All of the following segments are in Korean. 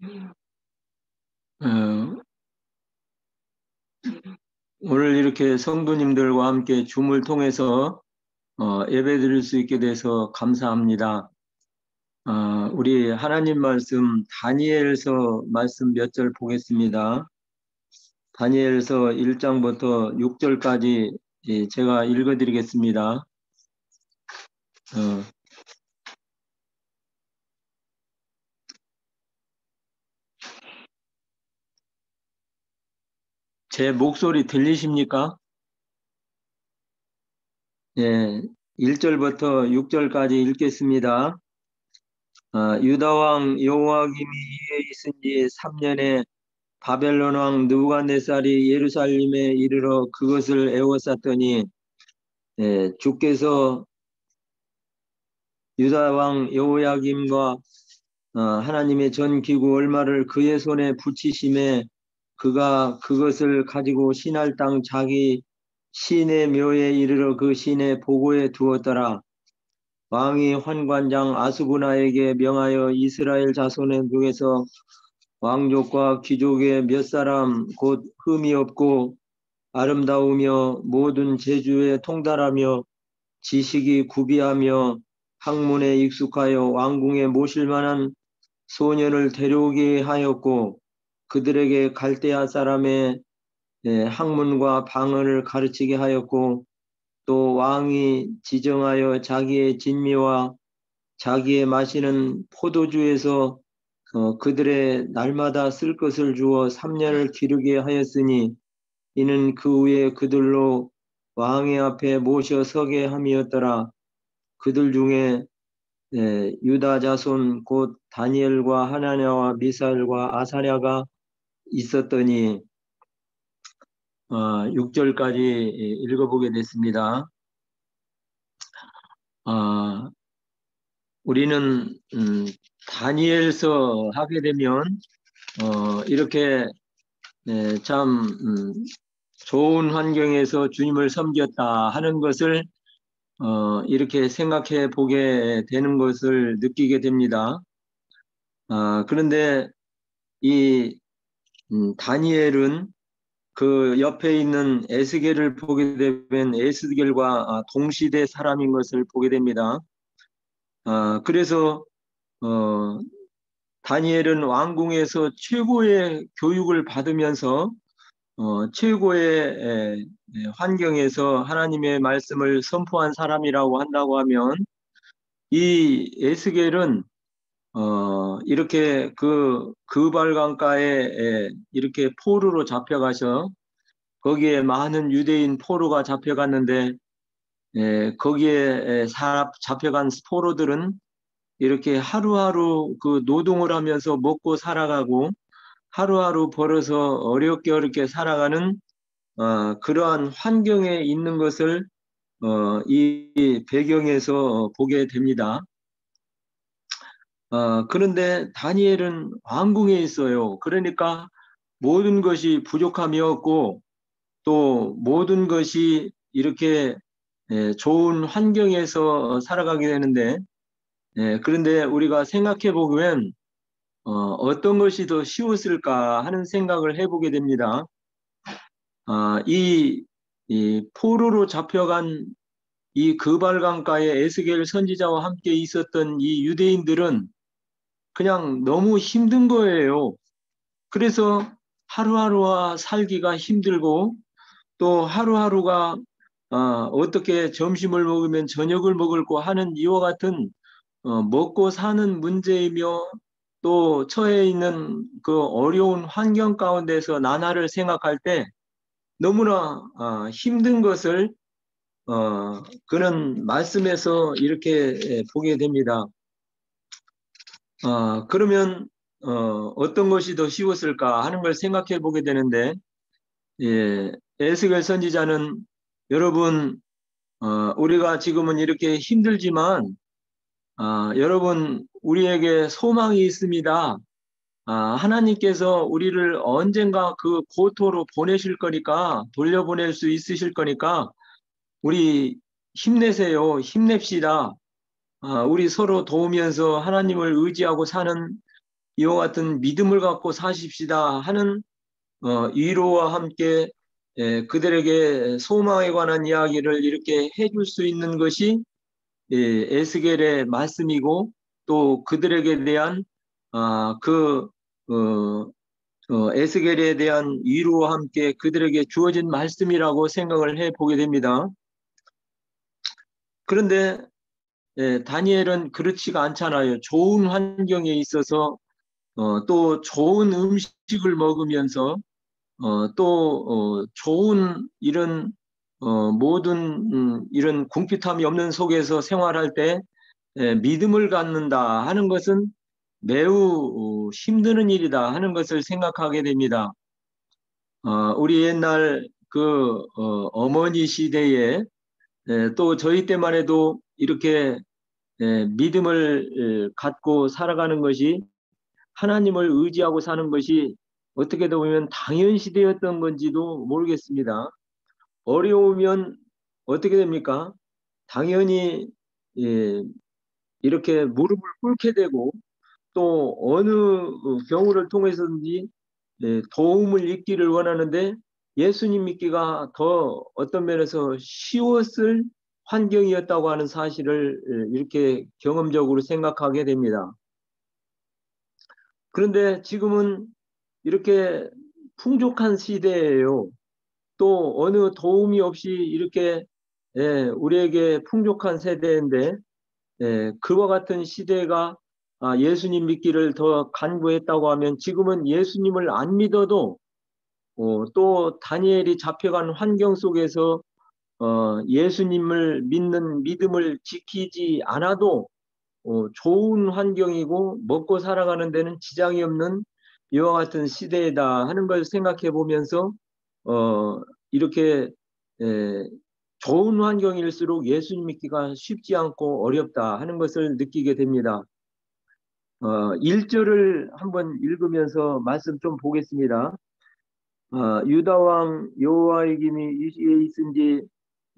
어, 오늘 이렇게 성도님들과 함께 줌을 통해서 예배드릴 수 있게 돼서 감사합니다. 우리 하나님 말씀 다니엘서 말씀 몇 절 보겠습니다. 다니엘서 1장부터 6절까지 제가 읽어드리겠습니다. 제 목소리 들리십니까? 예, 1절부터 6절까지 읽겠습니다. 유다왕 여호와김이 이에 있은 지 3년에 바벨론 왕 느부갓네살이 예루살렘에 이르러 그것을 에워쌌더니 주께서 유다 왕 여호야김과 하나님의 전 기구 얼마를 그의 손에 붙이심에 그가 그것을 가지고 신할 땅 자기 시내 묘에 이르러 그 시내 보고에 두었더라. 왕이 환관장 아수구나에게 명하여 이스라엘 자손의 중에서 왕족과 귀족의 몇 사람 곧 흠이 없고 아름다우며 모든 재주에 통달하며 지식이 구비하며 학문에 익숙하여 왕궁에 모실 만한 소년을 데려오게 하였고 그들에게 갈대아 사람의 학문과 방언을 가르치게 하였고 또 왕이 지정하여 자기의 진미와 자기의 마시는 포도주에서 그들의 날마다 쓸 것을 주어 3년을 기르게 하였으니 이는 그 후에 그들로 왕의 앞에 모셔 서게 함이었더라. 그들 중에 유다 자손 곧 다니엘과 하나냐와 미사엘과 아사랴가 있었더니 6절까지 읽어보게 됐습니다. 우리는 다니엘서 하게 되면 이렇게 참 좋은 환경에서 주님을 섬겼다 하는 것을 이렇게 생각해 보게 되는 것을 느끼게 됩니다. 그런데 이 다니엘은 그 옆에 있는 에스겔을 보게 되면 에스겔과 동시대 사람인 것을 보게 됩니다. 그래서 다니엘은 왕궁에서 최고의 교육을 받으면서 최고의 환경에서 하나님의 말씀을 선포한 사람이라고 한다고 하면 이 에스겔은 이렇게 그 그발강가에 이렇게 포로로 잡혀가서 거기에 많은 유대인 포로가 잡혀갔는데 거기에 잡혀간 포로들은 이렇게 하루하루 그 노동을 하면서 먹고 살아가고 하루하루 벌어서 어렵게 살아가는 그러한 환경에 있는 것을 이 배경에서 보게 됩니다. 그런데 다니엘은 왕궁에 있어요. 그러니까 모든 것이 부족함이 없고 또 모든 것이 이렇게 좋은 환경에서 살아가게 되는데 그런데 우리가 생각해 보면 어떤 것이 더 쉬웠을까 하는 생각을 해보게 됩니다. 이 포로로 잡혀간 이 그발강가의 에스겔 선지자와 함께 있었던 이 유대인들은 그냥 너무 힘든 거예요. 그래서 하루하루가 살기가 힘들고 또 하루하루가 어떻게 점심을 먹으면 저녁을 먹을까 하는 이와 같은 먹고 사는 문제이며 또 처해 있는 그 어려운 환경 가운데서 나날을 생각할 때 너무나 힘든 것을 그런 말씀에서 이렇게 보게 됩니다. 그러면 어떤 것이 더 쉬웠을까 하는 걸 생각해 보게 되는데 에스겔 선지자는 여러분 우리가 지금은 이렇게 힘들지만 여러분 우리에게 소망이 있습니다. 하나님께서 우리를 언젠가 그 고토로 보내실 거니까 돌려보낼 수 있으실 거니까 우리 힘내세요. 힘냅시다. 우리 서로 도우면서 하나님을 의지하고 사는 이와 같은 믿음을 갖고 사십시다 하는 위로와 함께 그들에게 소망에 관한 이야기를 이렇게 해줄 수 있는 것이 에스겔의 말씀이고 또 그들에게 대한 그 에스겔에 대한 위로와 함께 그들에게 주어진 말씀이라고 생각을 해보게 됩니다. 그런데 다니엘은 그렇지가 않잖아요. 좋은 환경에 있어서 또 좋은 음식을 먹으면서 또 좋은 이런 모든 이런 궁핍함이 없는 속에서 생활할 때 믿음을 갖는다 하는 것은 매우 힘드는 일이다 하는 것을 생각하게 됩니다. 우리 옛날 그 어머니 시대에 또 저희 때만 해도 이렇게 믿음을 갖고 살아가는 것이 하나님을 의지하고 사는 것이 어떻게 보면 당연시되었던 건지도 모르겠습니다. 어려우면 어떻게 됩니까? 당연히 예, 이렇게 무릎을 꿇게 되고 또 어느 경우를 통해서든지 도움을 잊기를 원하는데 예수님 믿기가 더 어떤 면에서 쉬웠을 환경이었다고 하는 사실을 이렇게 경험적으로 생각하게 됩니다. 그런데 지금은 이렇게 풍족한 시대예요. 또 어느 도움이 없이 이렇게 우리에게 풍족한 세대인데 그와 같은 시대가 예수님 믿기를 더 간구했다고 하면 지금은 예수님을 안 믿어도 또 다니엘이 잡혀간 환경 속에서 예수님을 믿는 믿음을 지키지 않아도 좋은 환경이고 먹고 살아가는 데는 지장이 없는 이와 같은 시대이다 하는 걸 생각해 보면서 이렇게 에, 좋은 환경일수록 예수님 믿기가 쉽지 않고 어렵다 하는 것을 느끼게 됩니다. 1절을 한번 읽으면서 말씀 좀 보겠습니다. 유다왕 여호야김이 위에 있은 지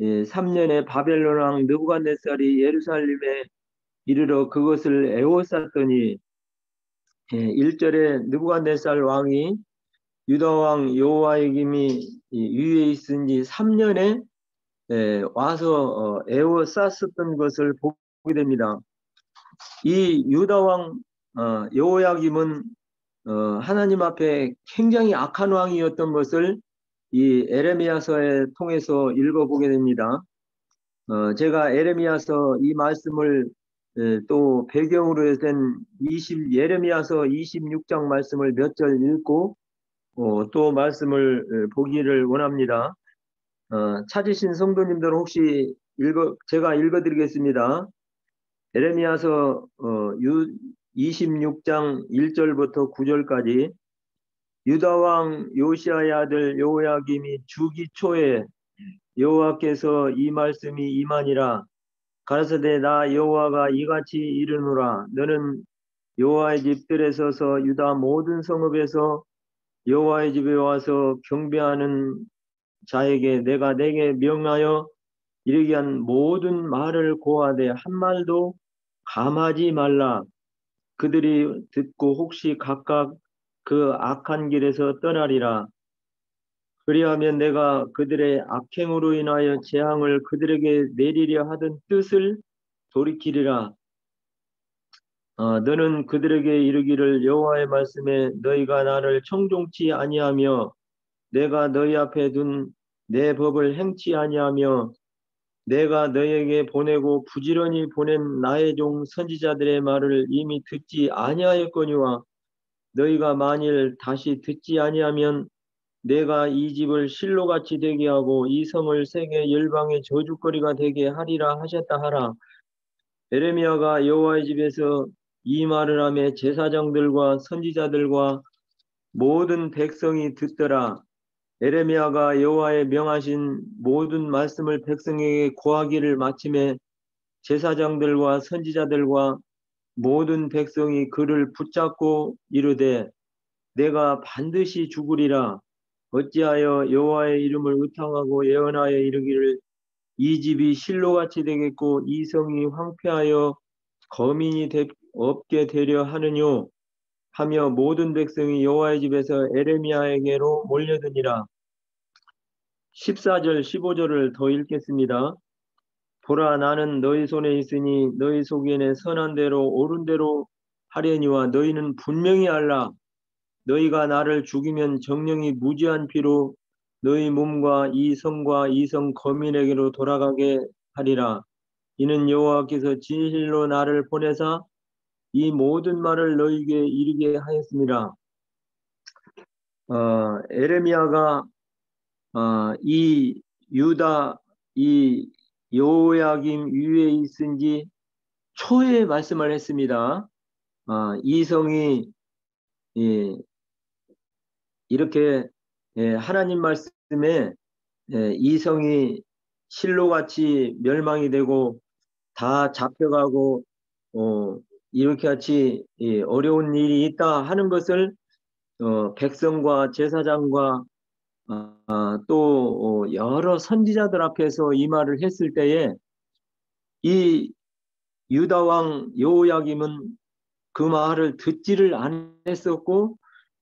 3년에 바벨론 왕 느부갓네살이 예루살렘에 이르러 그것을 에워쌌더니 1절에 느부갓네살 왕이 유다왕 여호야김이 위에 있은 지 3년에 와서 에워쌌었던 것을 보게 됩니다. 이 유다왕 여호야김은 하나님 앞에 굉장히 악한 왕이었던 것을 이 에레미야서에 통해서 읽어보게 됩니다. 제가 에레미야서 이 말씀을 또 배경으로 된 예레미야서 26장 말씀을 몇 절 읽고 또 말씀을 보기를 원합니다. 찾으신 성도님들 혹시 제가 읽어드리겠습니다. 에레미야서 26장 1절부터 9절까지 유다왕 요시아의 아들 여호야김이 주기 초에 여호와께서 이 말씀이 임하니라. 가라사대 나 여호와가 이같이 이르노라. 너는 여호와의 집들에 서서 유다 모든 성읍에서 여호와의 집에 와서 경배하는 자에게 내가 내게 명하여 이르게 한 모든 말을 고하되 한 말도 감하지 말라. 그들이 듣고 혹시 각각 그 악한 길에서 떠나리라. 그리하면 내가 그들의 악행으로 인하여 재앙을 그들에게 내리려 하던 뜻을 돌이키리라. 너는 그들에게 이르기를 여호와의 말씀에 너희가 나를 청종치 아니하며 내가 너희 앞에 둔 내 법을 행치 아니하며 내가 너희에게 보내고 부지런히 보낸 나의 종 선지자들의 말을 이미 듣지 아니하였거니와 너희가 만일 다시 듣지 아니하면 내가 이 집을 실로같이 되게 하고 이 성을 세계 열방의 저주거리가 되게 하리라 하셨다 하라. 에레미야가 여호와의 집에서 이 말을 하며 제사장들과 선지자들과 모든 백성이 듣더라. 에레미야가 여호와의 명하신 모든 말씀을 백성에게 고하기를 마침에 제사장들과 선지자들과 모든 백성이 그를 붙잡고 이르되 내가 반드시 죽으리라. 어찌하여 여호와의 이름을 의탕하고 예언하여 이르기를 이 집이 실로같이 되겠고 이 성이 황폐하여 거민이 없게 되려 하느뇨. 하며 모든 백성이 여호와의 집에서 에레미야에게로 몰려드니라. 14절 15절을 더 읽겠습니다. 보라, 나는 너희 손에 있으니 너희 속에는 선한 대로 옳은 대로 하려니와 너희는 분명히 알라. 너희가 나를 죽이면 정령이 무지한 피로 너희 몸과 이 성과 이 성 거민에게로 돌아가게 하리라. 이는 여호와께서 진실로 나를 보내사 이 모든 말을 너희에게 이르게 하였습니다. 에레미야가 이 유다 이 여호야김 위에 있은 지 초에 말씀을 했습니다. 이 성이 예, 이렇게 하나님 말씀에 이 성이 실로같이 멸망이 되고 다 잡혀가고 이렇게 같이 어려운 일이 있다 하는 것을 백성과 제사장과 또 여러 선지자들 앞에서 이 말을 했을 때에 이 유다 왕 여호야김은 그 말을 듣지를 않았었고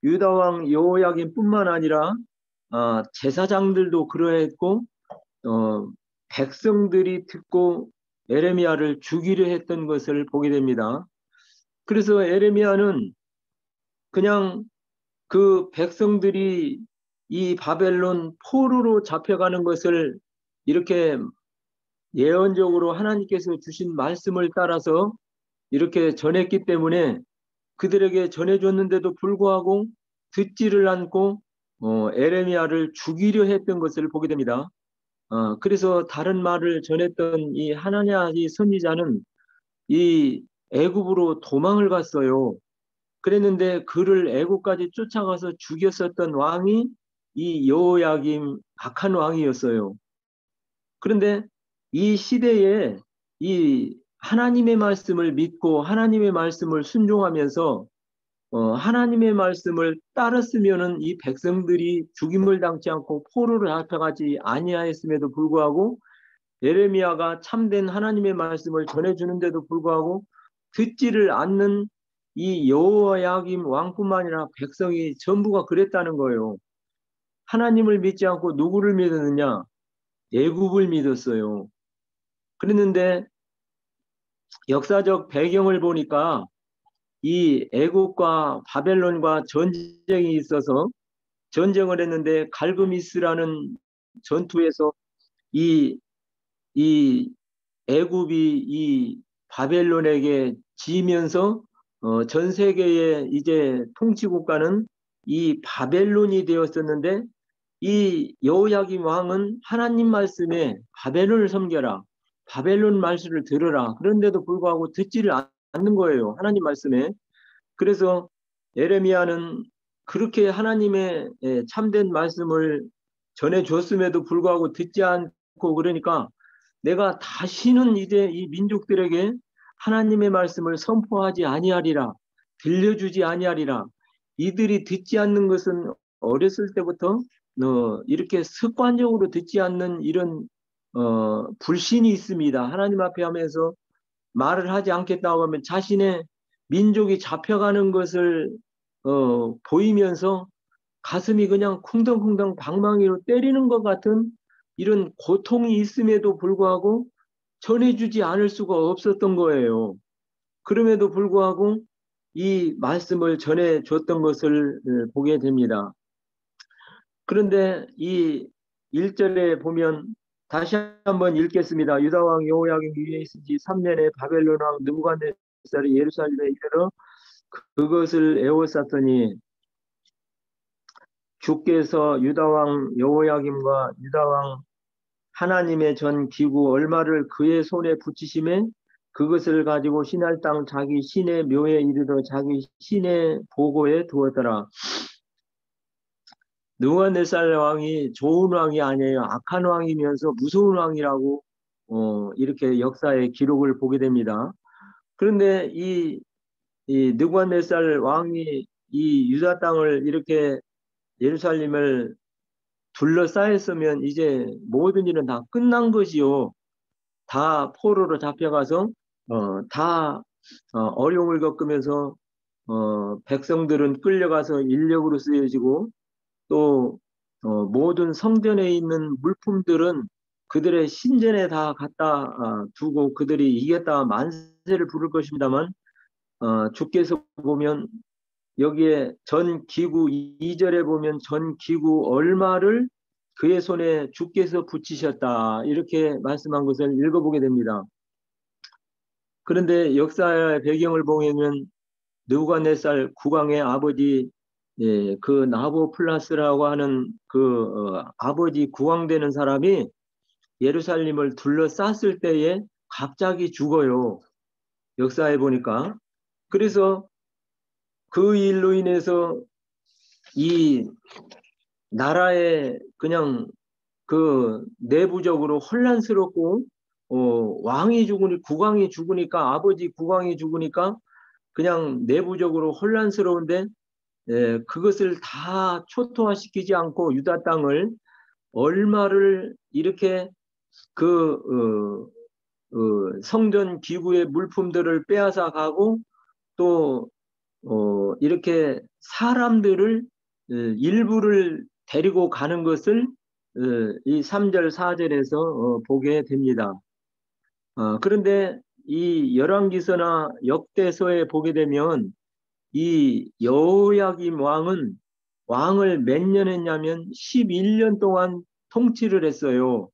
유다 왕 여호야김뿐만 아니라 제사장들도 그러했고 백성들이 듣고 에레미야를 죽이려 했던 것을 보게 됩니다. 그래서 에레미야는 그냥 그 백성들이 이 바벨론 포로로 잡혀가는 것을 이렇게 예언적으로 하나님께서 주신 말씀을 따라서 이렇게 전했기 때문에 그들에게 전해줬는데도 불구하고 듣지를 않고 에레미야를 죽이려 했던 것을 보게 됩니다. 그래서 다른 말을 전했던 이 하나냐 이 선지자는 이 애굽으로 도망을 갔어요. 그랬는데 그를 애굽까지 쫓아가서 죽였었던 왕이 이 여호야김 악한 왕이었어요. 그런데 이 시대에 이 하나님의 말씀을 믿고 하나님의 말씀을 순종하면서 하나님의 말씀을 따랐으면은 이 백성들이 죽임을 당치 않고 포로를 잡혀가지 아니하였음에도 불구하고 예레미야가 참된 하나님의 말씀을 전해주는데도 불구하고 듣지를 않는 이 여호야김 왕뿐만 아니라 백성이 전부가 그랬다는 거예요. 하나님을 믿지 않고 누구를 믿었느냐? 애굽을 믿었어요. 그랬는데 역사적 배경을 보니까 이 애국과 바벨론과 전쟁이 있어서 전쟁을 했는데 갈그미스라는 전투에서 이, 이 애굽이 이 바벨론에게 지면서 전 세계의 이제 통치국가는 이 바벨론이 되었었는데 이 여호야김 왕은 하나님 말씀에 바벨론을 섬겨라. 바벨론 말씀을 들으라. 그런데도 불구하고 듣지를 않는 거예요. 하나님 말씀에. 그래서 예레미야는 그렇게 하나님의 참된 말씀을 전해줬음에도 불구하고 듣지 않고 그러니까 내가 다시는 이제 이 민족들에게 하나님의 말씀을 선포하지 아니하리라. 들려주지 아니하리라. 이들이 듣지 않는 것은 어렸을 때부터 이렇게 습관적으로 듣지 않는 이런 불신이 있습니다. 하나님 앞에 하면서 말을 하지 않겠다고 하면 자신의 민족이 잡혀가는 것을 보이면서 가슴이 그냥 쿵덩쿵덩 방망이로 때리는 것 같은 이런 고통이 있음에도 불구하고 전해주지 않을 수가 없었던 거예요. 그럼에도 불구하고 이 말씀을 전해줬던 것을 보게 됩니다. 그런데 이 1절에 보면 다시 한번 읽겠습니다. 유다왕 여호야김 위에 있은 지 3년에 바벨론 왕 느부갓네살이 예루살렘에 이르러 그것을 에워쌌더니 주께서 유다왕 여호야김과 유다왕 하나님의 전 기구 얼마를 그의 손에 붙이심에 그것을 가지고 신할 땅 자기 신의 묘에 이르러 자기 신의 보고에 두었더라. 느부갓네살 왕이 좋은 왕이 아니에요. 악한 왕이면서 무서운 왕이라고 이렇게 역사의 기록을 보게 됩니다. 그런데 이 느부갓네살 왕이 이 유다 땅을 이렇게 예루살렘을 둘러싸였으면 이제 모든 일은 다 끝난 것이요. 다 포로로 잡혀가서 다 어려움을 겪으면서 백성들은 끌려가서 인력으로 쓰여지고 또 모든 성전에 있는 물품들은 그들의 신전에 다 갖다 두고 그들이 이겼다 만세를 부를 것입니다만 주께서 보면 여기에 전 기구 2절에 보면 전 기구 얼마를 그의 손에 주께서 붙이셨다 이렇게 말씀한 것을 읽어보게 됩니다. 그런데 역사의 배경을 보면 느부갓네살 국왕의 아버지 그 나보플라스라고 하는 그 아버지 국왕 되는 사람이 예루살렘을 둘러쌌을 때에 갑자기 죽어요. 역사에 보니까. 그래서 그 일로 인해서 이 나라에 그냥 그 내부적으로 혼란스럽고 왕이 죽으니 국왕이 죽으니까 아버지 국왕이 죽으니까 그냥 내부적으로 혼란스러운데 그것을 다 초토화시키지 않고 유다 땅을 얼마를 이렇게 그 성전 기구의 물품들을 빼앗아 가고 또 이렇게 사람들을 일부를 데리고 가는 것을 이 3절 4절에서 보게 됩니다. 그런데 이 열왕기서나 역대서에 보게 되면 이 여호야김 왕은 왕을 몇 년 했냐면 11년 동안 통치를 했어요.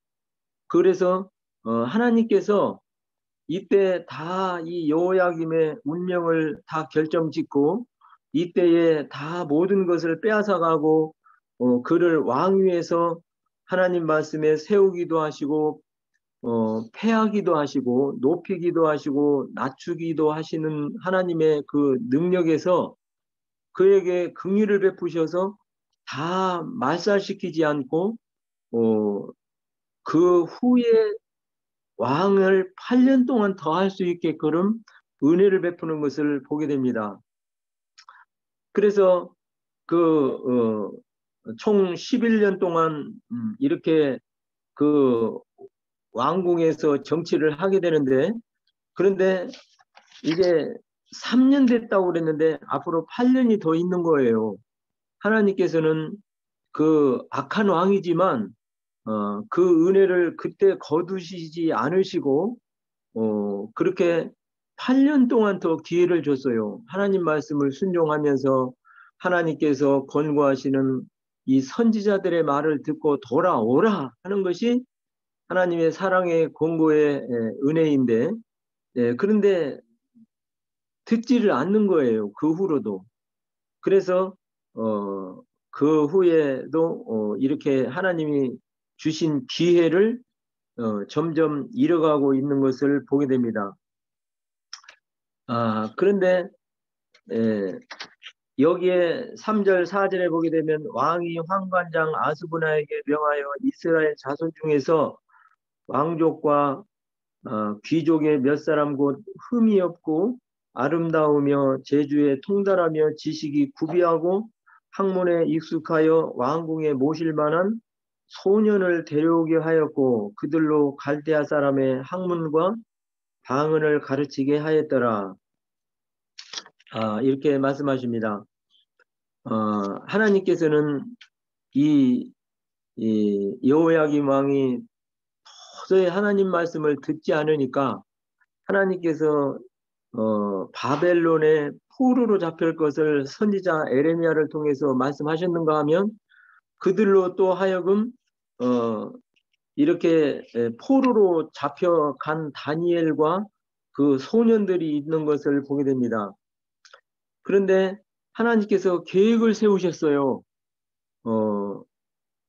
그래서 하나님께서 이때 다 이 여호야김의 운명을 다 결정짓고 이때에 다 모든 것을 빼앗아가고 그를 왕위에서 하나님 말씀에 세우기도 하시고 패하기도 하시고 높이기도 하시고 낮추기도 하시는 하나님의 그 능력에서 그에게 긍휼을 베푸셔서 다 말살시키지 않고 그 후에 왕을 8년 동안 더 할 수 있게끔 은혜를 베푸는 것을 보게 됩니다. 그래서 그 총 11년 동안 이렇게 그 왕궁에서 정치를 하게 되는데 그런데 이제 3년 됐다고 그랬는데 앞으로 8년이 더 있는 거예요. 하나님께서는 그 악한 왕이지만 그 은혜를 그때 거두시지 않으시고 그렇게 8년 동안 더 기회를 줬어요. 하나님 말씀을 순종하면서 하나님께서 권고하시는 이 선지자들의 말을 듣고 돌아오라 하는 것이 하나님의 사랑의 권고의 은혜인데 그런데 듣지를 않는 거예요. 그 후로도. 그래서 그 후에도 이렇게 하나님이 주신 기회를 점점 잃어가고 있는 것을 보게 됩니다. 그런데 여기에 3절 4절에 보게 되면 왕이 환관장 아스부나에게 명하여 이스라엘 자손 중에서 왕족과 귀족의 몇 사람 곧 흠이 없고 아름다우며 재주에 통달하며 지식이 구비하고 학문에 익숙하여 왕궁에 모실 만한 소년을 데려오게 하였고 그들로 갈대아 사람의 학문과 방언을 가르치게 하였더라. 이렇게 말씀하십니다. 하나님께서는 이 여호야김 왕이 도저히 하나님 말씀을 듣지 않으니까 하나님께서 바벨론의 포로로 잡힐 것을 선지자 에레미야를 통해서 말씀하셨는가 하면 그들로 또 하여금 이렇게 포로로 잡혀간 다니엘과 그 소년들이 있는 것을 보게 됩니다. 그런데 하나님께서 계획을 세우셨어요.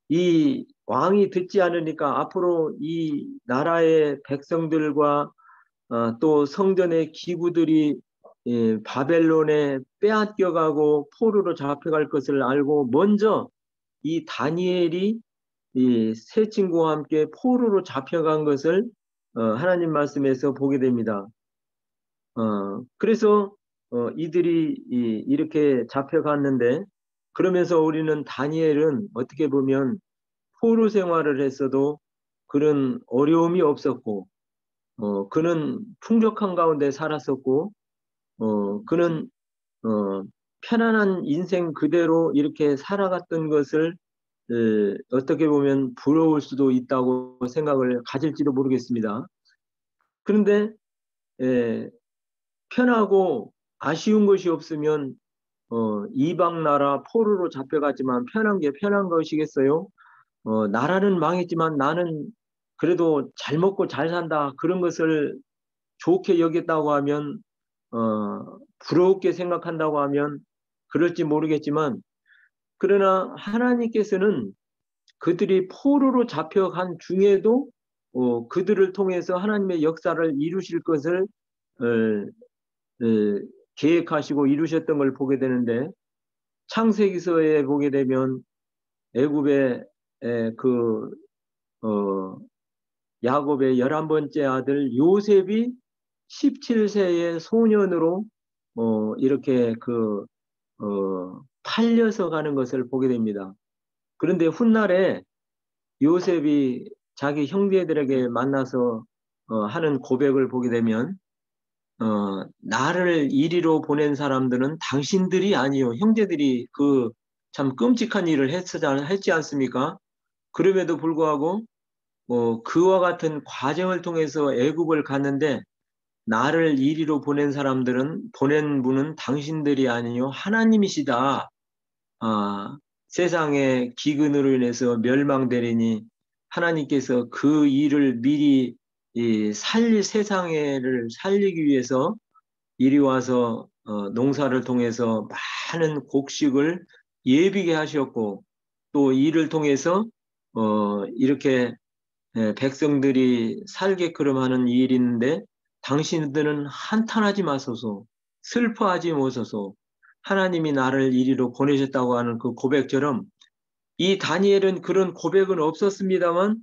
이 왕이 듣지 않으니까 앞으로 이 나라의 백성들과 또 성전의 기구들이 바벨론에 빼앗겨가고 포로로 잡혀갈 것을 알고 먼저 이 다니엘이 이 세 친구와 함께 포로로 잡혀간 것을 하나님 말씀에서 보게 됩니다. 그래서 이들이 이렇게 잡혀갔는데 그러면서 우리는 다니엘은 어떻게 보면 포로 생활을 했어도 그런 어려움이 없었고 그는 풍족한 가운데 살았었고 그는 편안한 인생 그대로 이렇게 살아갔던 것을 어떻게 보면 부러울 수도 있다고 생각을 가질지도 모르겠습니다. 그런데 에, 편하고 아쉬운 것이 없으면 이방 나라 포로로 잡혀갔지만 편한 게 편한 것이겠어요? 나라는 망했지만 나는 그래도 잘 먹고 잘 산다. 그런 것을 좋게 여겼다고 하면, 부럽게 생각한다고 하면 그럴지 모르겠지만, 그러나 하나님께서는 그들이 포로로 잡혀간 중에도 그들을 통해서 하나님의 역사를 이루실 것을 어, 계획하시고 이루셨던 걸 보게 되는데, 창세기서에 보게 되면 애굽의 그 야곱의 11번째 아들 요셉이 17세의 소년으로 이렇게 팔려서 가는 것을 보게 됩니다. 그런데 훗날에 요셉이 자기 형제들에게 만나서 하는 고백을 보게 되면 나를 이리로 보낸 사람들은 당신들이 아니요. 형제들이 그 참 끔찍한 일을 했지 않습니까? 그럼에도 불구하고 그와 같은 과정을 통해서 애굽을 갔는데 나를 이리로 보낸 분은 당신들이 아니요 하나님이시다. 세상의 기근으로 인해서 멸망되리니 하나님께서 그 일을 미리 세상을 살리기 위해서 이리 와서 농사를 통해서 많은 곡식을 예비게 하셨고 또 이를 통해서 이렇게 백성들이 살게끔 하는 일이 있는데 당신들은 한탄하지 마소서, 슬퍼하지 마소서, 하나님이 나를 이리로 보내셨다고 하는 그 고백처럼 이 다니엘은 그런 고백은 없었습니다만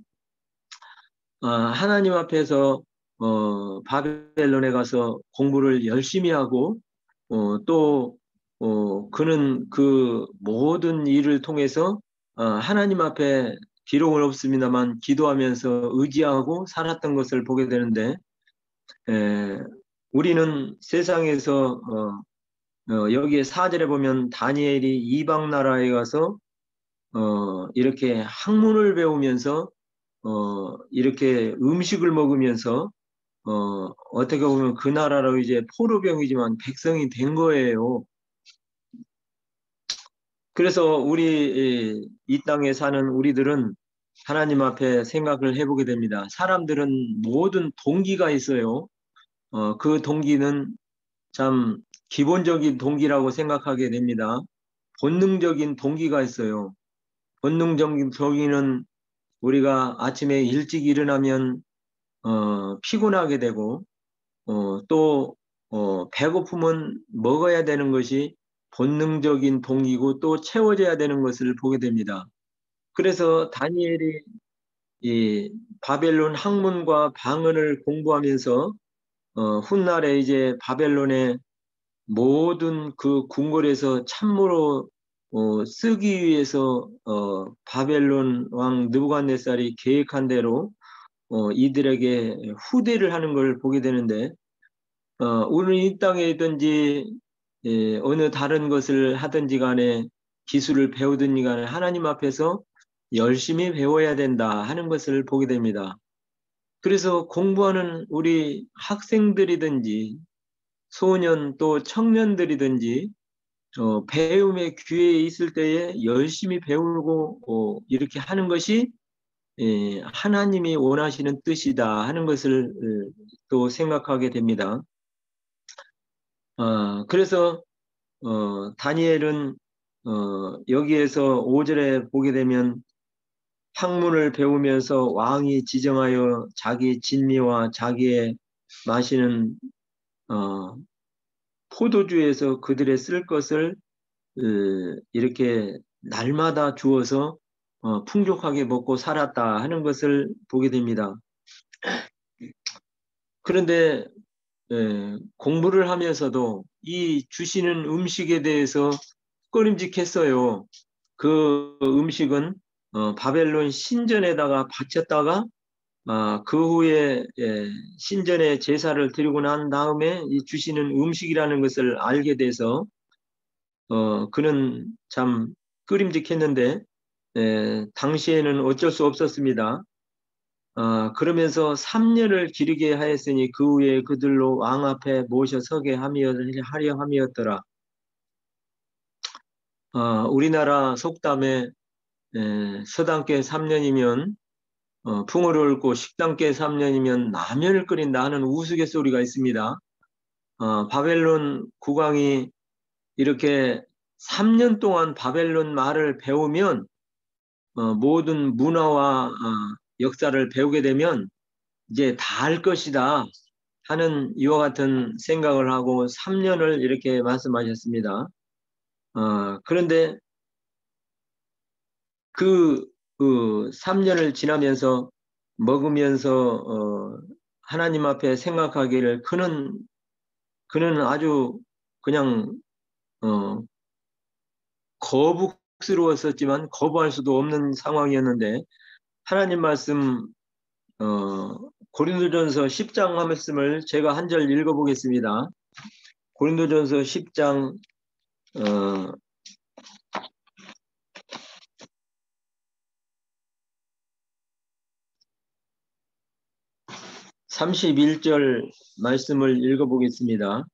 하나님 앞에서 바벨론에 가서 공부를 열심히 하고 또 그는 그 모든 일을 통해서 하나님 앞에 기록은 없습니다만 기도하면서 의지하고 살았던 것을 보게 되는데 우리는 세상에서 여기에 4절에 보면 다니엘이 이방 나라에 가서 이렇게 학문을 배우면서 이렇게 음식을 먹으면서 어떻게 보면 그 나라로 이제 포로병이지만 백성이 된 거예요. 그래서 이 땅에 사는 우리들은 하나님 앞에 생각을 해보게 됩니다. 사람들은 모든 동기가 있어요. 그 동기는 참 기본적인 동기라고 생각하게 됩니다. 본능적인 동기가 있어요. 본능적인 동기는 우리가 아침에 일찍 일어나면 피곤하게 되고 또 배고프면 먹어야 되는 것이 본능적인 동기고 또 채워져야 되는 것을 보게 됩니다. 그래서 다니엘이 이 바벨론 학문과 방언을 공부하면서 훗날에 이제 바벨론의 모든 그 궁궐에서 참모로 쓰기 위해서 바벨론 왕 느부갓네살이 계획한 대로 이들에게 후대를 하는 걸 보게 되는데 우리는 이 땅에 있든지 어느 다른 것을 하든지 간에 기술을 배우든지 간에 하나님 앞에서 열심히 배워야 된다 하는 것을 보게 됩니다. 그래서 공부하는 우리 학생들이든지 소년 또 청년들이든지 배움의 기회에 있을 때에 열심히 배우고 이렇게 하는 것이 하나님이 원하시는 뜻이다 하는 것을 또 생각하게 됩니다. 그래서 다니엘은 여기에서 5절에 보게 되면 학문을 배우면서 왕이 지정하여 자기 진미와 자기의 마시는 포도주에서 그들의 쓸 것을 이렇게 날마다 주어서 풍족하게 먹고 살았다 하는 것을 보게 됩니다. 그런데 공부를 하면서도 이 주시는 음식에 대해서 꺼림직했어요. 그 음식은 바벨론 신전에다가 바쳤다가 그 후에 신전에 제사를 드리고 난 다음에 이 주시는 음식이라는 것을 알게 돼서 그는 참 끄림직했는데 당시에는 어쩔 수 없었습니다. 그러면서 3년을 기르게 하였으니 그 후에 그들로 왕 앞에 모셔 서게 하려 함이었더라. 우리나라 속담에 서당께 3년이면 풍어를 읊고 식당께 3년이면 라면을 끓인다 하는 우스갯소리가 있습니다. 바벨론 국왕이 이렇게 3년 동안 바벨론 말을 배우면 모든 문화와 역사를 배우게 되면 이제 다 알 것이다 하는 이와 같은 생각을 하고 3년을 이렇게 말씀하셨습니다. 그런데 그 3년을 지나면서 먹으면서 하나님 앞에 생각하기를 그는 아주 그냥 거북스러웠었지만 거부할 수도 없는 상황이었는데 하나님 말씀 고린도전서 10장 말씀을 제가 한 절 읽어보겠습니다. 고린도전서 10장 31절 말씀을 읽어보겠습니다.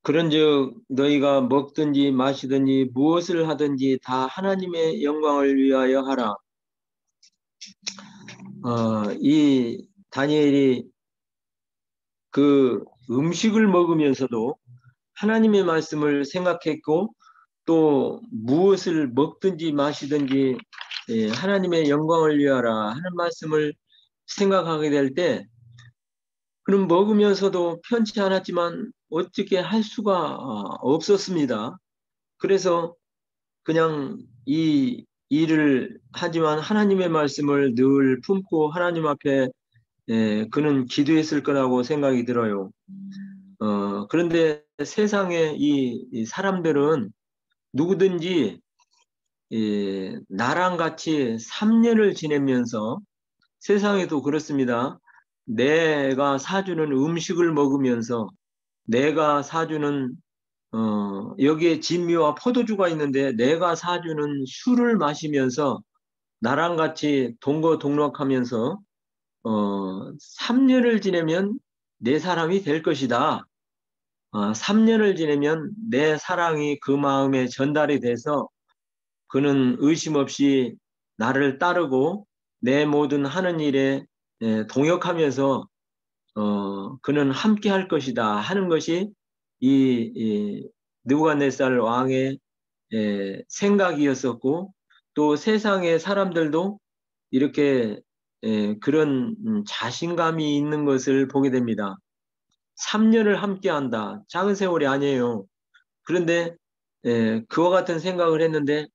그런즉 너희가 먹든지 마시든지 무엇을 하든지 다 하나님의 영광을 위하여 하라. 이 다니엘이 그 음식을 먹으면서도 하나님의 말씀을 생각했고 또 무엇을 먹든지 마시든지 하나님의 영광을 위하라 하는 말씀을 생각하게 될 때 그는 먹으면서도 편치 않았지만 어떻게 할 수가 없었습니다. 그래서 그냥 이 일을 하지만 하나님의 말씀을 늘 품고 하나님 앞에 그는 기도했을 거라고 생각이 들어요. 그런데 세상의 이 사람들은 누구든지 나랑 같이 3년을 지내면서 세상에도 그렇습니다. 내가 사주는 음식을 먹으면서 내가 사주는 여기에 진미와 포도주가 있는데 내가 사주는 술을 마시면서 나랑 같이 동거동락하면서 3년을 지내면 내 사람이 될 것이다. 3년을 지내면 내 사랑이 그 마음에 전달이 돼서 그는 의심 없이 나를 따르고 내 모든 하는 일에 동역하면서 그는 함께 할 것이다 하는 것이 이 느부갓네살 왕의 생각이었었고 또 세상의 사람들도 이렇게 그런 자신감이 있는 것을 보게 됩니다. 3년을 함께한다. 작은 세월이 아니에요. 그런데 그와 같은 생각을 했는데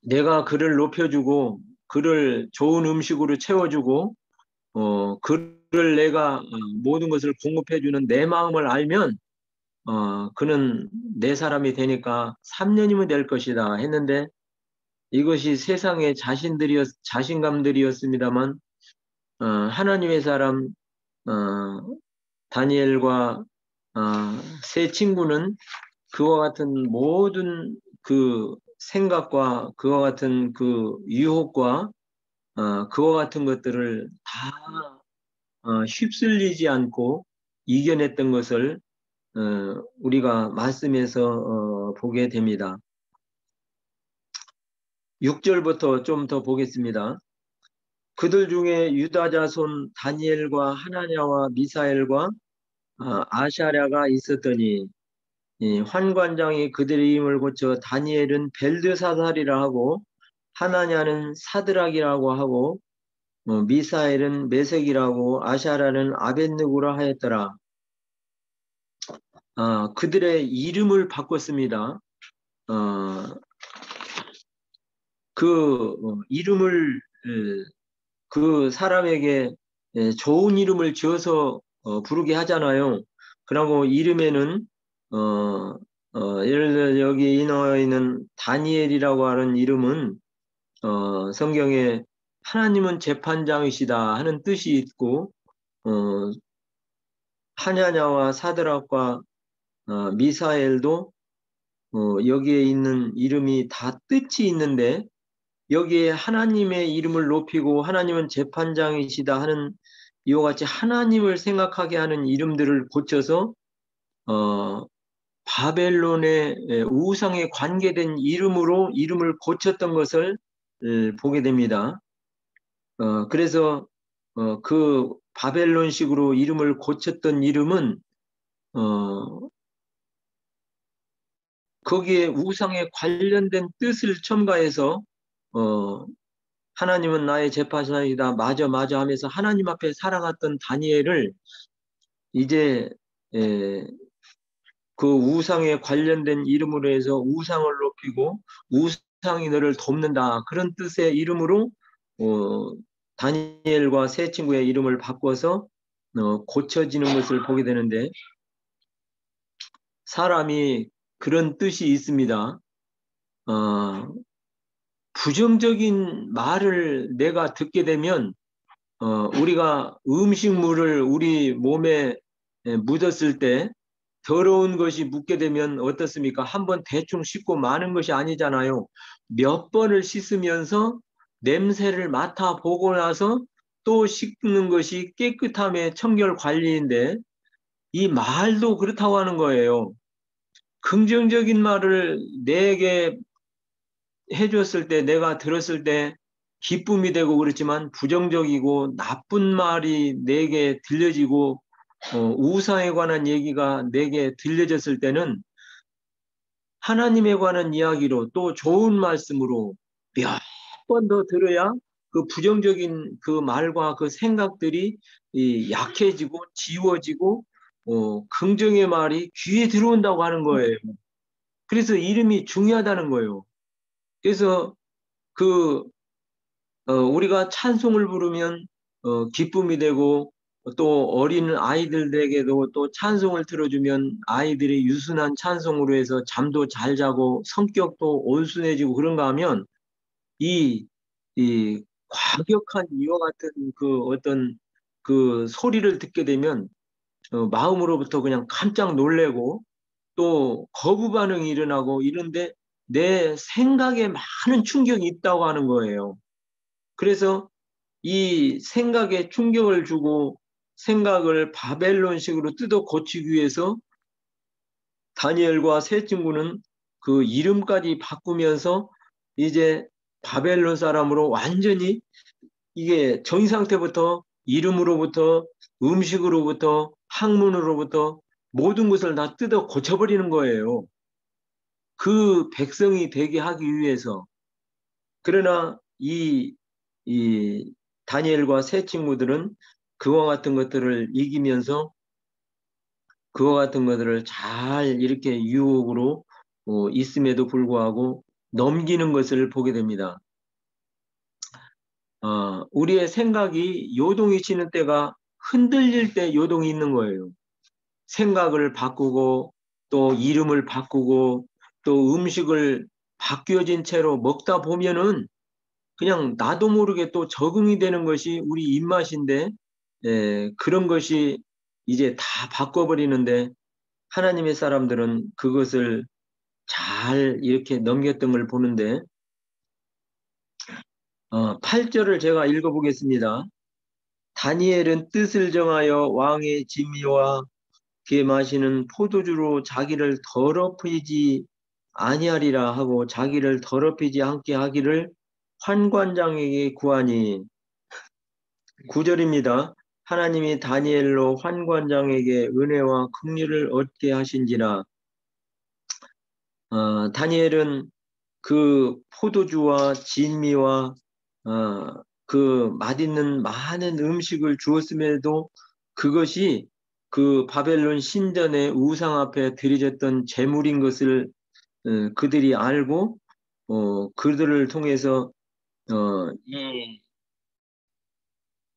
내가 그를 높여주고 그를 좋은 음식으로 채워주고 그를 내가 모든 것을 공급해주는 내 마음을 알면 그는 내 사람이 되니까 3년이면 될 것이다 했는데 이것이 세상의 자신감들이었습니다만 하나님의 사람 다니엘과 세 친구는 그와 같은 모든 그 생각과 그와 같은 그 유혹과 그와 같은 것들을 다 휩쓸리지 않고 이겨냈던 것을 우리가 말씀에서 보게 됩니다. 6절부터 좀 더 보겠습니다. 그들 중에 유다 자손 다니엘과 하나냐와 미사엘과 아샤랴가 있었더니 환관장이 그들의 이름을 고쳐 다니엘은 벨드사살이라 하고 하나냐는 사드락이라고 하고 미사엘은 메색이라고 아샤라는 아벳느고라 하였더라. 그들의 이름을 바꿨습니다. 그 이름을 그 사람에게 좋은 이름을 지어서 부르게 하잖아요. 그리고 이름에는 예를 들어 여기 나와 있는 다니엘이라고 하는 이름은 성경에 하나님은 재판장이시다 하는 뜻이 있고 하냐냐와 사드락과 미사엘도 여기에 있는 이름이 다 뜻이 있는데 여기에 하나님의 이름을 높이고 하나님은 재판장이시다 하는 이와 같이 하나님을 생각하게 하는 이름들을 고쳐서 바벨론의 우상에 관계된 이름으로 이름을 고쳤던 것을 보게 됩니다. 그래서 그 바벨론식으로 이름을 고쳤던 이름은 거기에 우상에 관련된 뜻을 첨가해서 하나님은 나의 재판장이다 맞아 맞아 하면서 하나님 앞에 살아갔던 다니엘을 이제 그 우상에 관련된 이름으로 해서 우상을 높이고 우상이 너를 돕는다 그런 뜻의 이름으로 다니엘과 세 친구의 이름을 바꿔서 고쳐지는 것을 보게 되는데 사람이 그런 뜻이 있습니다. 부정적인 말을 내가 듣게 되면 우리가 음식물을 우리 몸에 묻었을 때 더러운 것이 묻게 되면 어떻습니까? 한번 대충 씻고 마는 것이 아니잖아요. 몇 번을 씻으면서 냄새를 맡아보고 나서 또 씻는 것이 깨끗함의 청결 관리인데 이 말도 그렇다고 하는 거예요. 긍정적인 말을 내게 해줬을 때 내가 들었을 때 기쁨이 되고 그렇지만 부정적이고 나쁜 말이 내게 들려지고 우상에 관한 얘기가 내게 들려졌을 때는 하나님에 관한 이야기로 또 좋은 말씀으로 몇 번 더 들어야 그 부정적인 그 말과 그 생각들이 약해지고 지워지고 긍정의 말이 귀에 들어온다고 하는 거예요. 그래서 이름이 중요하다는 거예요. 그래서 그 우리가 찬송을 부르면 기쁨이 되고 또 어린 아이들에게도 또 찬송을 들어주면 아이들이 유순한 찬송으로 해서 잠도 잘 자고 성격도 온순해지고 그런가 하면 이, 이 과격한 이와 같은 그 어떤 그 소리를 듣게 되면 마음으로부터 그냥 깜짝 놀래고 또 거부 반응이 일어나고 이런데 내 생각에 많은 충격이 있다고 하는 거예요. 그래서 이 생각에 충격을 주고 생각을 바벨론식으로 뜯어 고치기 위해서 다니엘과 세 친구는 그 이름까지 바꾸면서 이제 바벨론 사람으로 완전히 이게 정의 상태부터 이름으로부터 음식으로부터 학문으로부터 모든 것을 다 뜯어 고쳐버리는 거예요. 그 백성이 되게 하기 위해서. 그러나 이 다니엘과 세 친구들은 그와 같은 것들을 이기면서 그와 같은 것들을 잘 이렇게 유혹으로 있음에도 불구하고 넘기는 것을 보게 됩니다. 우리의 생각이 요동이 치는 때가 흔들릴 때 요동이 있는 거예요. 생각을 바꾸고 또 이름을 바꾸고 또 음식을 바뀌어진 채로 먹다 보면은 그냥 나도 모르게 또 적응이 되는 것이 우리 입맛인데 그런 것이 이제 다 바꿔버리는데 하나님의 사람들은 그것을 잘 이렇게 넘겼던 걸 보는데 8절을 제가 읽어보겠습니다. 다니엘은 뜻을 정하여 왕의 진미와 그에 마시는 포도주로 자기를 더럽히지 아니하리라 하고 자기를 더럽히지 않게 하기를 환관장에게 구하니 9절입니다. 하나님이 다니엘로 환관장에게 은혜와 긍휼을 얻게 하신지라. 다니엘은 그 포도주와 진미와 그 맛있는 많은 음식을 주었음에도 그것이 그 바벨론 신전의 우상 앞에 드려졌던 제물인 것을 그들이 알고 그들을 통해서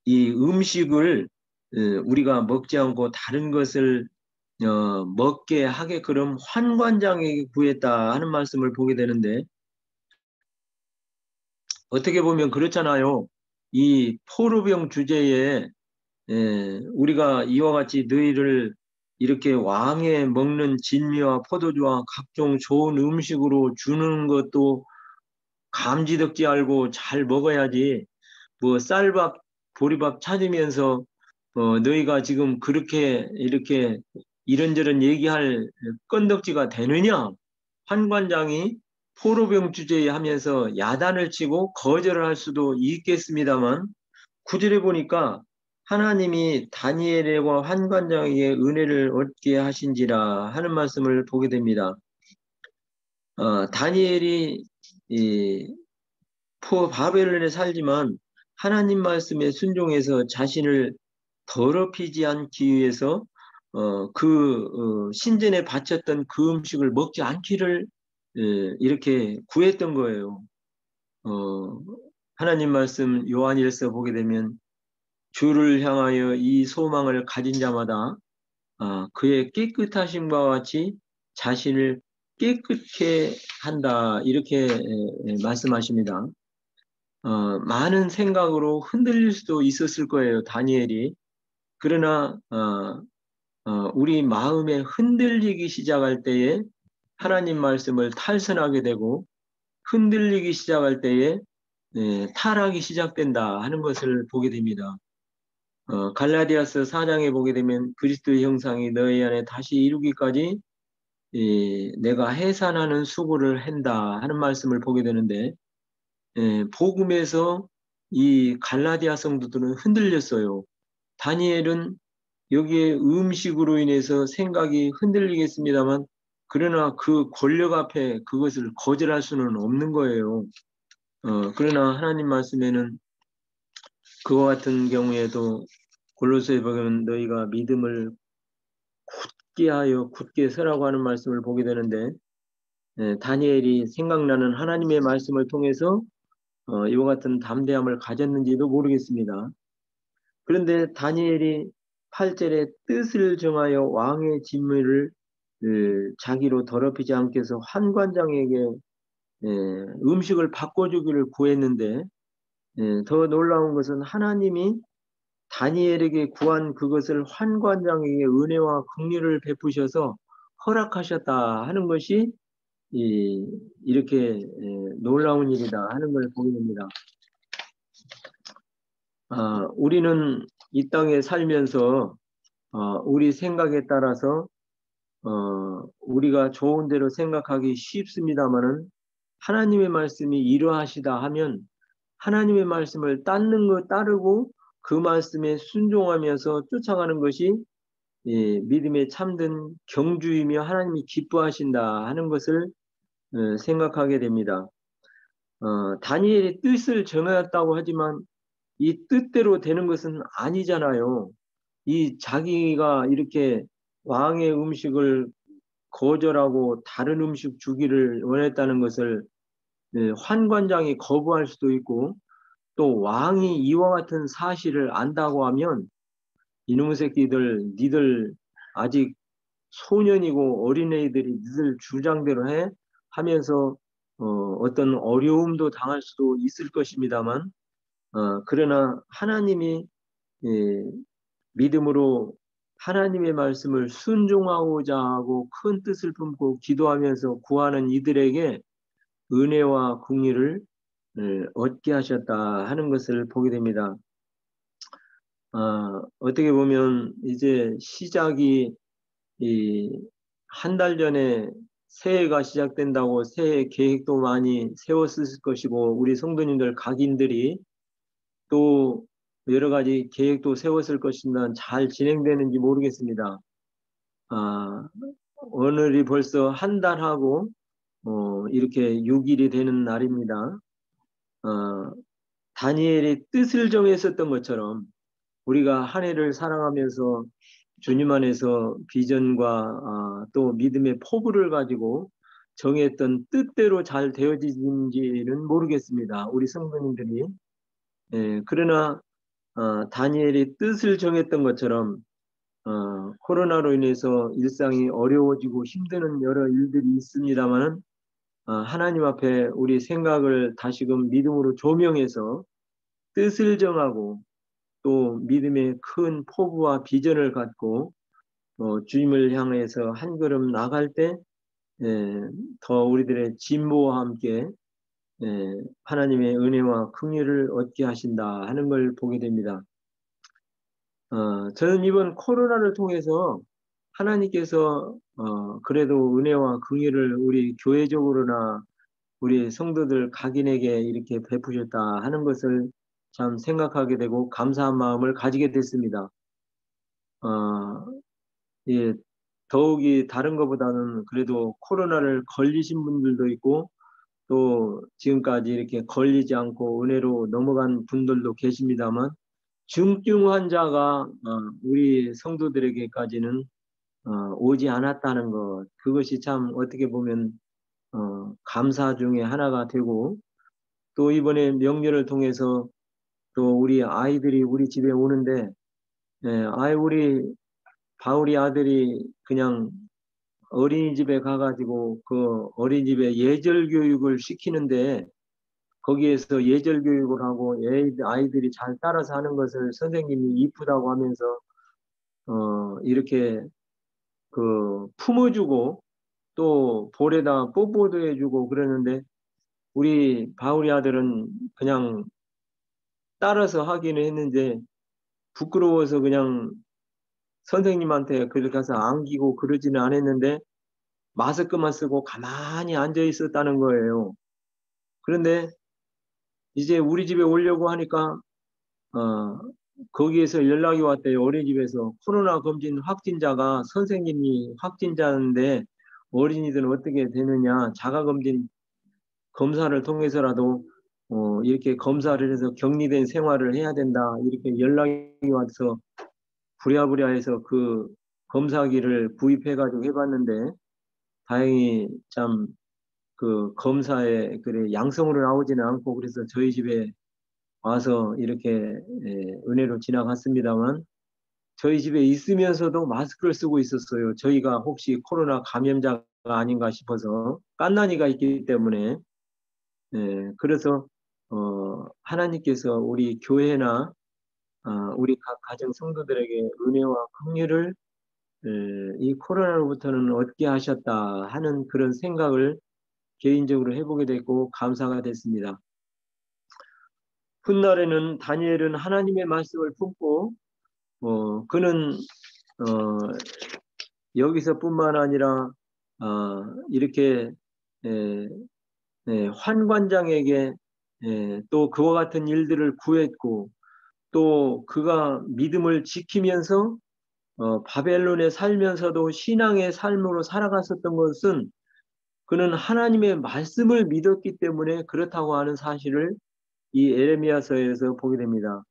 이 음식을 우리가 먹지 않고 다른 것을 먹게 하게끔 환관장에게 구했다 하는 말씀을 보게 되는데 어떻게 보면 그렇잖아요. 이 포로병 주제에 우리가 이와 같이 너희를 이렇게 왕에 먹는 진미와 포도주와 각종 좋은 음식으로 주는 것도 감지덕지 알고 잘 먹어야지. 뭐 쌀밥, 보리밥 찾으면서 너희가 지금 그렇게 이렇게 이런저런 얘기할 건덕지가 되느냐? 환관장이 포로병 주제에 하면서 야단을 치고 거절을 할 수도 있겠습니다만 구절에 보니까 하나님이 다니엘과 환관장에게 은혜를 얻게 하신지라 하는 말씀을 보게 됩니다. 다니엘이 이 바벨론에 살지만 하나님 말씀에 순종해서 자신을 더럽히지 않기 위해서 신전에 바쳤던 그 음식을 먹지 않기를 이렇게 구했던 거예요. 어, 하나님 말씀 요한일서 보게 되면 주를 향하여 이 소망을 가진 자마다 그의 깨끗하심과 같이 자신을 깨끗게 한다 이렇게 말씀하십니다. 많은 생각으로 흔들릴 수도 있었을 거예요, 다니엘이. 그러나 우리 마음에 흔들리기 시작할 때에 하나님 말씀을 탈선하게 되고 흔들리기 시작할 때에 타락이 시작된다 하는 것을 보게 됩니다. 갈라디아서 4장에 보게 되면 그리스도의 형상이 너희 안에 다시 이루기까지 내가 해산하는 수고를 한다 하는 말씀을 보게 되는데 복음에서 이 갈라디아 성도들은 흔들렸어요. 다니엘은 여기에 음식으로 인해서 생각이 흔들리겠습니다만 그러나 그 권력 앞에 그것을 거절할 수는 없는 거예요. 그러나 하나님 말씀에는 그와 같은 경우에도 골로새에 보면 너희가 믿음을 굳게 하여 굳게 서라고 하는 말씀을 보게 되는데 다니엘이 생각나는 하나님의 말씀을 통해서 이와 같은 담대함을 가졌는지도 모르겠습니다. 그런데 다니엘이 8절에 뜻을 정하여 왕의 진물을 자기로 더럽히지 않게 해서 환관장에게 음식을 바꿔주기를 구했는데 더 놀라운 것은 하나님이 다니엘에게 구한 그것을 환관장에게 은혜와 긍휼을 베푸셔서 허락하셨다 하는 것이 이렇게 놀라운 일이다 하는 걸 보게 됩니다. 우리는 이 땅에 살면서 우리 생각에 따라서 우리가 좋은 대로 생각하기 쉽습니다만은 하나님의 말씀이 이러하시다 하면 하나님의 말씀을 따르고 그 말씀에 순종하면서 쫓아가는 것이 믿음의 참된 경주이며 하나님이 기뻐하신다 하는 것을 생각하게 됩니다. 다니엘이 뜻을 정하였다고 하지만 이 뜻대로 되는 것은 아니잖아요. 이 자기가 이렇게 왕의 음식을 거절하고 다른 음식 주기를 원했다는 것을 환관장이 거부할 수도 있고 또 왕이 이와 같은 사실을 안다고 하면 이놈의 새끼들 니들 아직 소년이고 어린애들이 니들 주장대로 해 하면서 어떤 어려움도 당할 수도 있을 것입니다만 그러나 하나님이 예, 믿음으로 하나님의 말씀을 순종하고자 하고 큰 뜻을 품고 기도하면서 구하는 이들에게 은혜와 긍휼을 얻게 하셨다 하는 것을 보게 됩니다. 어떻게 보면 이제 시작이 한 달 전에 새해가 시작된다고 새해 계획도 많이 세웠을 것이고 우리 성도님들 각인들이 또 여러 가지 계획도 세웠을 것이지만 잘 진행되는지 모르겠습니다. 오늘이 벌써 한 달하고 이렇게 6일이 되는 날입니다. 다니엘이 뜻을 정했었던 것처럼 우리가 한 해를 살아가면서 주님 안에서 비전과 또 믿음의 포부를 가지고 정했던 뜻대로 잘 되어지는지는 모르겠습니다. 우리 성도님들이. 그러나 다니엘이 뜻을 정했던 것처럼 코로나로 인해서 일상이 어려워지고 힘드는 여러 일들이 있습니다만은 하나님 앞에 우리 생각을 다시금 믿음으로 조명해서 뜻을 정하고 또 믿음의 큰 포부와 비전을 갖고 주님을 향해서 한 걸음 나갈 때 더 우리들의 진보와 함께 하나님의 은혜와 긍휼을 얻게 하신다 하는 걸 보게 됩니다. 저는 이번 코로나를 통해서 하나님께서 그래도 은혜와 긍휼을 우리 교회적으로나 우리 성도들 각인에게 이렇게 베푸셨다 하는 것을 참 생각하게 되고 감사한 마음을 가지게 됐습니다. 예, 더욱이 다른 것보다는 그래도 코로나를 걸리신 분들도 있고 또 지금까지 이렇게 걸리지 않고 은혜로 넘어간 분들도 계십니다만 중증 환자가 우리 성도들에게까지는 오지 않았다는 것, 그것이 참 어떻게 보면 감사 중에 하나가 되고, 또 이번에 명절을 통해서 또 우리 아이들이 우리 집에 오는데 우리 바울이 아들이 그냥 어린이집에 가가지고 그 어린이집에 예절 교육을 시키는데 거기에서 예절 교육을 하고 아이들이 잘 따라서 하는 것을 선생님이 이쁘다고 하면서 이렇게 그 품어주고 또 볼에다 뽀뽀도 해주고 그러는데 우리 바울이 아들은 그냥 따라서 하기는 했는데 부끄러워서 그냥 선생님한테 그렇게 가서 안기고 그러지는 않았는데 마스크만 쓰고 가만히 앉아 있었다는 거예요. 그런데 이제 우리 집에 오려고 하니까 어, 거기에서 연락이 왔대요. 어린이집에서 코로나 검진 확진자가 선생님이 확진자인데 어린이들은 어떻게 되느냐, 자가검진 검사를 통해서라도 이렇게 검사를 해서 격리된 생활을 해야 된다 이렇게 연락이 와서 부랴부랴해서 그 검사기를 구입해가지고 해봤는데 다행히 참 그 검사에 그래 양성으로 나오지는 않고 그래서 저희 집에 와서 이렇게 은혜로 지나갔습니다만 저희 집에 있으면서도 마스크를 쓰고 있었어요. 저희가 혹시 코로나 감염자가 아닌가 싶어서 깐난이가 있기 때문에 그래서 하나님께서 우리 교회나 우리 각 가정 성도들에게 은혜와 긍휼을 이 코로나로부터는 얻게 하셨다 하는 그런 생각을 개인적으로 해보게 됐고 감사가 됐습니다. 훗날에는 다니엘은 하나님의 말씀을 품고 그는 여기서뿐만 아니라 이렇게 환관장에게 또 그와 같은 일들을 구했고 또 그가 믿음을 지키면서 바벨론에 살면서도 신앙의 삶으로 살아갔었던 것은 그는 하나님의 말씀을 믿었기 때문에 그렇다고 하는 사실을 이 에레미야서에서 보게 됩니다.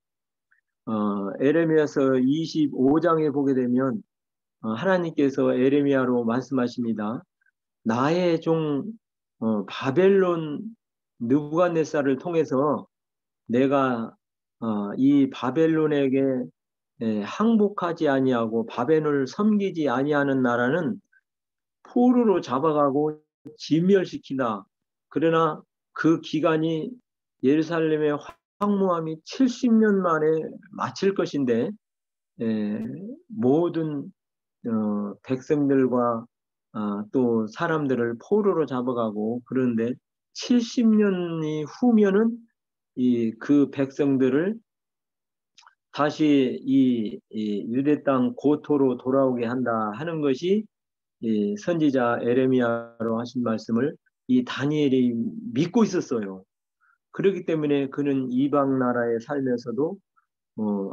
에레미야서 25장에 보게 되면 하나님께서 에레미야로 말씀하십니다. 나의 종 바벨론 느부갓네살을 통해서 내가 이 바벨론에게 항복하지 아니하고 바벨론을 섬기지 아니하는 나라는 포로로 잡아가고 진멸시킨다. 그러나 그 기간이 예루살렘의 황무함이 70년 만에 마칠 것인데 모든 백성들과 또 사람들을 포로로 잡아가고 그런데 70년이 후면은 그 백성들을 다시 이 유대 땅 고토로 돌아오게 한다 하는 것이 이 선지자 에레미야로 하신 말씀을 이 다니엘이 믿고 있었어요. 그렇기 때문에 그는 이방 나라에 살면서도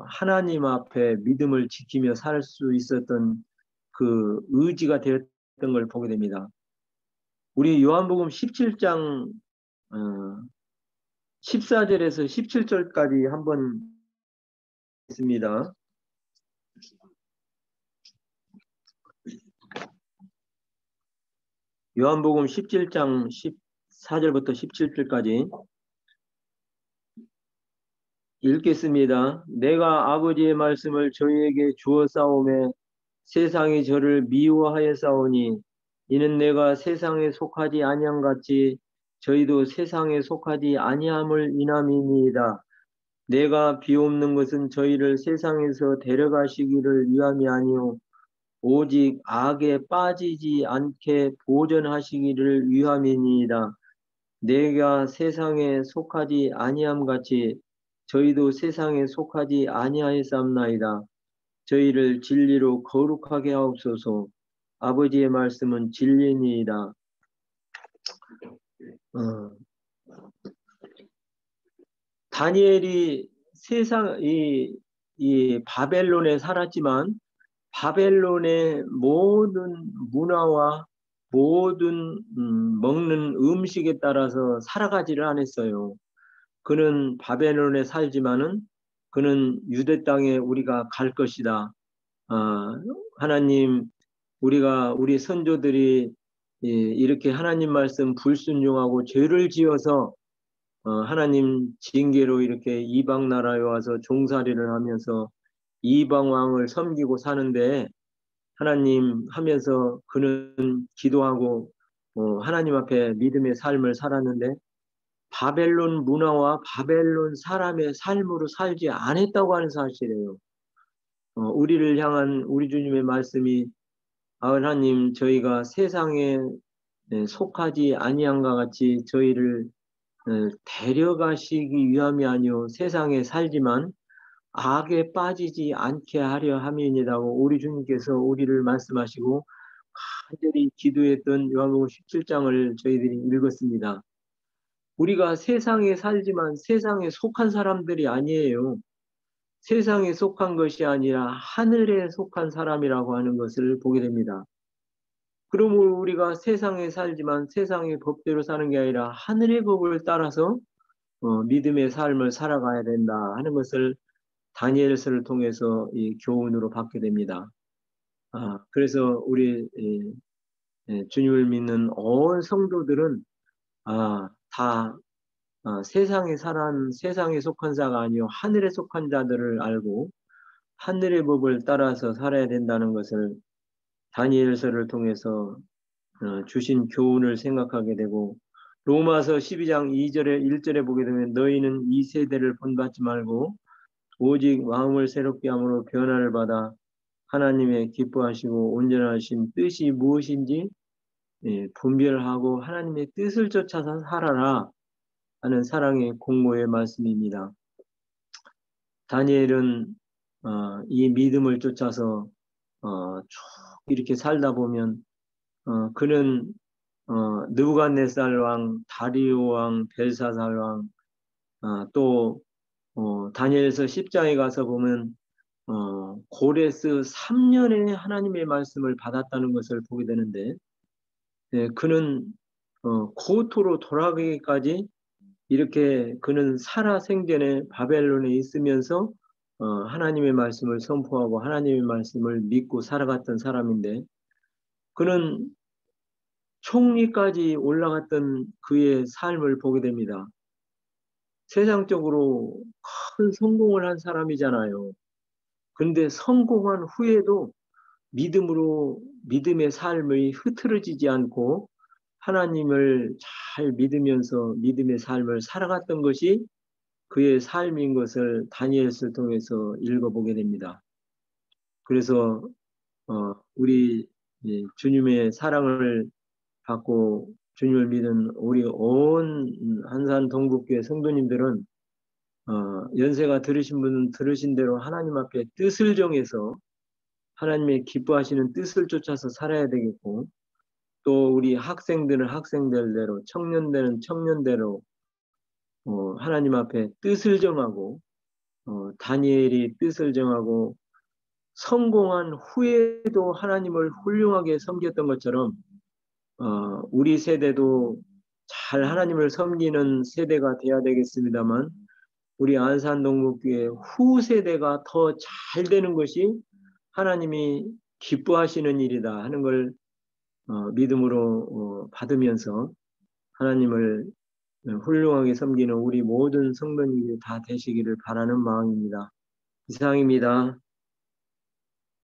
하나님 앞에 믿음을 지키며 살 수 있었던 그 의지가 되었던 걸 보게 됩니다. 우리 요한복음 17장 14절에서 17절까지 한번 있습니다. 요한복음 17장 14절부터 17절까지 읽겠습니다. 내가 아버지의 말씀을 저희에게 주었사오매 세상이 저를 미워하였사오니 이는 내가 세상에 속하지 아니함 같이 저희도 세상에 속하지 아니함을 인함이니이다. 내가 비옵는 것은 저희를 세상에서 데려가시기를 위함이 아니오 오직 악에 빠지지 않게 보전하시기를 위함이니이다. 내가 세상에 속하지 아니함 같이 저희도 세상에 속하지 아니하였사옵나이다. 저희를 진리로 거룩하게 하옵소서. 아버지의 말씀은 진리니이다. 다니엘이 이 바벨론에 살았지만 바벨론의 모든 문화와 모든 먹는 음식에 따라서 살아가지를 않았어요. 그는 바벨론에 살지만은 그는 유대 땅에 우리가 갈 것이다. 하나님, 우리 선조들이 이렇게 하나님 말씀 불순종하고 죄를 지어서 하나님 징계로 이렇게 이방 나라에 와서 종살이를 하면서 이방 왕을 섬기고 사는데 하나님 하면서 그는 기도하고 하나님 앞에 믿음의 삶을 살았는데 바벨론 문화와 바벨론 사람의 삶으로 살지 않았다고 하는 사실이에요. 우리를 향한 우리 주님의 말씀이 하나님 저희가 세상에 속하지 아니함과 같이 저희를 데려가시기 위함이 아니요 세상에 살지만 악에 빠지지 않게 하려 함이니다고 우리 주님께서 우리를 말씀하시고 간절히 기도했던 요한복음 17장을 저희들이 읽었습니다. 우리가 세상에 살지만 세상에 속한 사람들이 아니에요. 세상에 속한 것이 아니라 하늘에 속한 사람이라고 하는 것을 보게 됩니다. 그러므로 우리가 세상에 살지만 세상의 법대로 사는 게 아니라 하늘의 법을 따라서 믿음의 삶을 살아가야 된다 하는 것을 다니엘서를 통해서 이 교훈으로 받게 됩니다. 그래서 우리 주님을 믿는 온 성도들은 다 세상에 속한 자가 아니요 하늘에 속한 자들을 알고 하늘의 법을 따라서 살아야 된다는 것을 다니엘서를 통해서 주신 교훈을 생각하게 되고 로마서 12장 2절에 1절에 보게 되면 너희는 이 세대를 본받지 말고 오직 마음을 새롭게 함으로 변화를 받아 하나님의 기뻐하시고 온전하신 뜻이 무엇인지 분별하고 하나님의 뜻을 쫓아서 살아라 하는 사랑의 공고의 말씀입니다. 다니엘은 이 믿음을 쫓아서 쭉 이렇게 살다 보면 그는 느부갓네살 왕, 다리오 왕, 벨사살 왕, 또 다니엘서 10장에 가서 보면 고레스 3년에 하나님의 말씀을 받았다는 것을 보게 되는데 그는 고토로 돌아가기까지 이렇게 그는 살아생전에 바벨론에 있으면서 하나님의 말씀을 선포하고 하나님의 말씀을 믿고 살아갔던 사람인데 그는 총리까지 올라갔던 그의 삶을 보게 됩니다. 세상적으로 큰 성공을 한 사람이잖아요. 근데 성공한 후에도 믿음의 삶이 흐트러지지 않고 하나님을 잘 믿으면서 믿음의 삶을 살아갔던 것이 그의 삶인 것을 다니엘서를 통해서 읽어보게 됩니다. 그래서 우리 주님의 사랑을 받고 주님을 믿은 우리 온 한산 동북교회 성도님들은 연세가 들으신 분은 들으신 대로 하나님 앞에 뜻을 정해서 하나님의 기뻐하시는 뜻을 쫓아서 살아야 되겠고 또 우리 학생들은 학생들대로 청년들은 청년대로 하나님 앞에 뜻을 정하고 다니엘이 뜻을 정하고 성공한 후에도 하나님을 훌륭하게 섬겼던 것처럼 우리 세대도 잘 하나님을 섬기는 세대가 돼야 되겠습니다만 우리 안산동국교회 후 세대가 더 잘 되는 것이 하나님이 기뻐하시는 일이다 하는 걸 믿음으로 받으면서 하나님을 훌륭하게 섬기는 우리 모든 성도님들이 다 되시기를 바라는 마음입니다. 이상입니다.